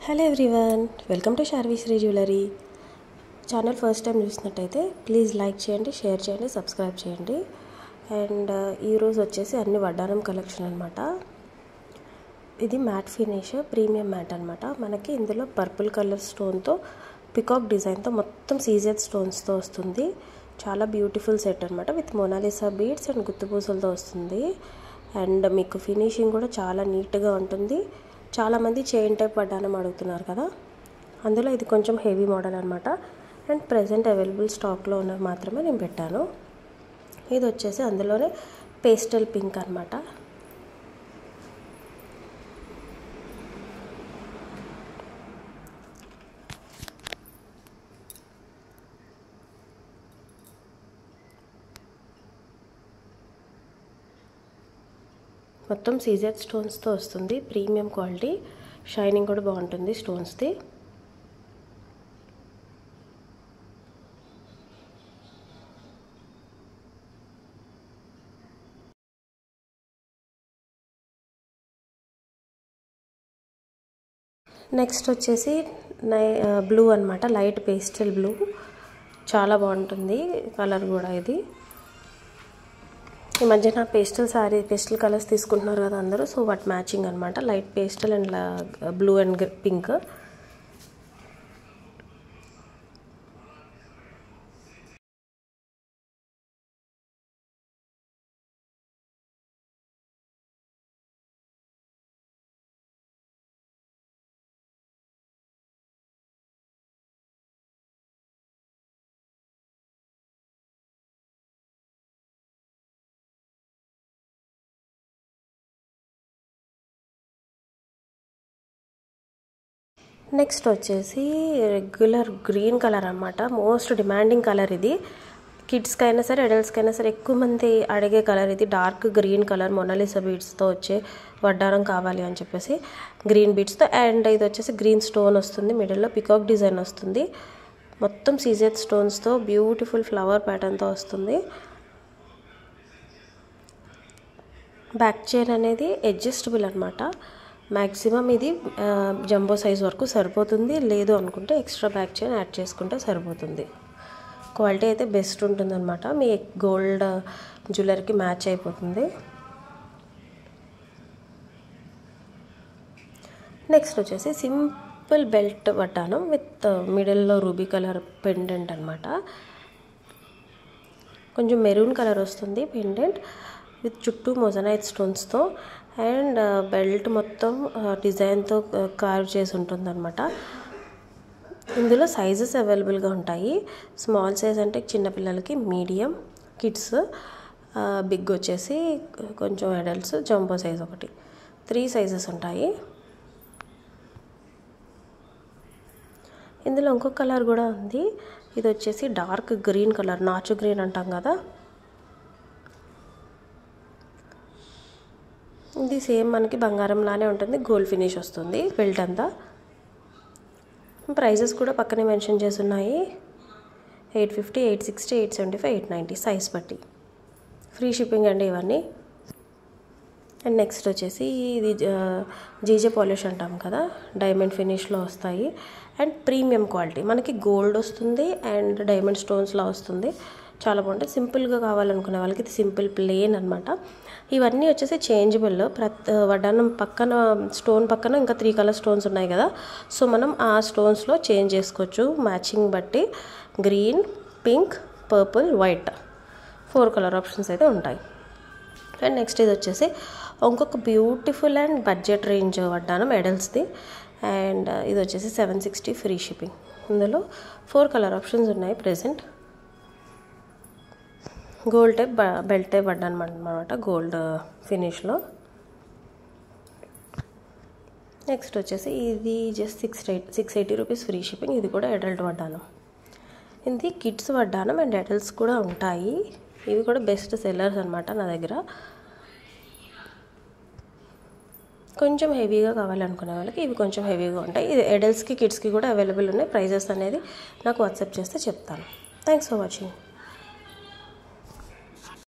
Hello everyone, welcome to Sharvi Sri jewellery channel. First time చూసినట్టయితే please like చేయండి, share చేయండి, subscribe చేయండి. అండ్ ఈరోజు వచ్చేసి అన్ని వడ్డానం కలెక్షన్ అనమాట. ఇది మ్యాట్ ఫినిష్ ప్రీమియం మ్యాట్ అనమాట. మనకి ఇందులో పర్పుల్ కలర్ స్టోన్తో పికాక్ డిజైన్తో మొత్తం సీజెడ్ స్టోన్స్తో వస్తుంది. చాలా బ్యూటిఫుల్ సెట్ అనమాట. విత్ మోనాలిసా బీడ్స్ అండ్ గుత్తుపూసలతో వస్తుంది. అండ్ మీకు ఫినిషింగ్ కూడా చాలా నీట్గా ఉంటుంది. చాలామంది చైన్ టైప్ వడ్డానం అడుగుతున్నారు కదా, అందులో ఇది కొంచెం హెవీ మోడల్ అనమాట. అండ్ ప్రెజెంట్ అవైలబుల్ స్టాక్లో ఉన్నవి మాత్రమే నేను పెట్టాను. ఇది వచ్చేసి అందులోనే పేస్టల్ పింక్ అనమాట. మొత్తం సీజెడ్ స్టోన్స్తో వస్తుంది. ప్రీమియం క్వాలిటీ, షైనింగ్ కూడా బాగుంటుంది స్టోన్స్ది. నెక్స్ట్ వచ్చేసి బ్లూ అనమాట, లైట్ పేస్టల్ బ్లూ. చాలా బాగుంటుంది కలర్ కూడా. ఇది ఈ మధ్యన పేస్టల్ కలర్స్ తీసుకుంటున్నారు కదా అందరూ, సో వాటి మ్యాచింగ్ అనమాట. Light pastel and blue and pink. Next వచ్చేసి రెగ్యులర్ గ్రీన్ కలర్ అనమాట. మోస్ట్ డిమాండింగ్ కలర్ ఇది. కిడ్స్కి అయినా సరే, అడల్ట్స్కి అయినా సరే ఎక్కువ మంది అడిగే కలర్ ఇది. డార్క్ గ్రీన్ కలర్ మొనాలిసా బీడ్స్తో వచ్చే వడ్డానం కావాలి అని చెప్పేసి గ్రీన్ బీడ్స్తో. అండ్ ఇది వచ్చేసి గ్రీన్ స్టోన్ వస్తుంది, మిడిల్లో పికాక్ డిజైన్ వస్తుంది. మొత్తం సీజెడ్ స్టోన్స్తో బ్యూటిఫుల్ ఫ్లవర్ ప్యాటర్న్తో వస్తుంది. బ్యాక్ చైన్ అనేది అడ్జస్టబుల్ అనమాట. మ్యాక్సిమం ఇది జంబో సైజ్ వరకు సరిపోతుంది. లేదు అనుకుంటే ఎక్స్ట్రా బ్యాక్ చైన్ యాడ్ చేసుకుంటే సరిపోతుంది. క్వాలిటీ అయితే బెస్ట్ ఉంటుంది అనమాట. మీ గోల్డ్ జ్యువెలరీకి మ్యాచ్ అయిపోతుంది. నెక్స్ట్ వచ్చేసి సింపుల్ బెల్ట్ వడ్డానం విత్ మిడిల్లో రూబీ కలర్ పెండెంట్ అనమాట. కొంచెం మెరూన్ కలర్ వస్తుంది పెండెంట్ విత్ చుట్టూ మొజనైట్ స్టోన్స్తో. అండ్ బెల్ట్ మొత్తం డిజైన్తో కార్వ్ చేసి ఉంటుంది అనమాట. ఇందులో సైజెస్ అవైలబుల్గా ఉంటాయి. స్మాల్ సైజ్ అంటే చిన్నపిల్లలకి, మీడియం కిడ్స్, బిగ్ వచ్చేసి కొంచెం అడల్ట్స్, జంబో సైజ్ ఒకటి, 3 సైజెస్ ఉంటాయి. ఇందులో ఇంకొక కలర్ కూడా ఉంది. ఇది వచ్చేసి డార్క్ గ్రీన్ కలర్, నాచు గ్రీన్ అంటాం కదా. ఇది సేమ్ మనకి బంగారంలానే ఉంటుంది. గోల్డ్ ఫినిష్ వస్తుంది బెల్ట్ అంతా. ప్రైజెస్ కూడా పక్కనే మెన్షన్ చేసి ఉన్నాయి. 850, 860, 875, 890 సైజ్ బట్టి. ఫ్రీ షిప్పింగ్ అండి ఇవన్నీ. అండ్ నెక్స్ట్ వచ్చేసి ఇది జీజే పాలిష్ అంటాం కదా, డైమండ్ ఫినిష్లో వస్తాయి. అండ్ ప్రీమియం క్వాలిటీ, మనకి గోల్డ్ వస్తుంది అండ్ డైమండ్ స్టోన్స్లో వస్తుంది. చాలా బాగుంటుంది. సింపుల్గా కావాలనుకునే వాళ్ళకి ఇది సింపుల్ ప్లెయిన్ అనమాట. ఇవన్నీ వచ్చేసి చేంజబుల్. వడ్డానం పక్కన స్టోన్ పక్కన ఇంకా 3 కలర్ స్టోన్స్ ఉన్నాయి కదా, సో మనం ఆ స్టోన్స్లో చేంజ్ చేసుకోవచ్చు మ్యాచింగ్ బట్టి. Green, pink, purple, white 4 colour options అయితే ఉంటాయి. అండ్ నెక్స్ట్ ఇది వచ్చేసి ఇంకొక బ్యూటిఫుల్ అండ్ బడ్జెట్ రేంజ్ వడ్డానం అడల్ట్స్ది. అండ్ ఇది వచ్చేసి 760 ఫ్రీ షిప్పింగ్. ఇందులో 4 కలర్ ఆప్షన్స్ ఉన్నాయి present. Gold type belt type వడ్డానం అనమాట, గోల్డ్ ఫినిష్లో. నెక్స్ట్ వచ్చేసి ఇది జస్ట్ 680 రూపీస్ ఫ్రీ షిప్పింగ్. ఇది కూడా అడల్ట్ వడ్డానం. ఇది కిడ్స్ వడ్డానం అండ్ అడల్ట్స్ కూడా ఉంటాయి. ఇవి కూడా బెస్ట్ సెల్లర్స్ అనమాట నా దగ్గర. కొంచెం హెవీగా కావాలనుకునే వాళ్ళకి ఇవి కొంచెం హెవీగా ఉంటాయి. ఇది అడల్ట్స్కి, కిడ్స్కి కూడా అవైలబుల్ ఉన్నాయి. ప్రైజెస్ అనేది నాకు వాట్సాప్ చేస్తే చెప్తాను. Thanks for watching.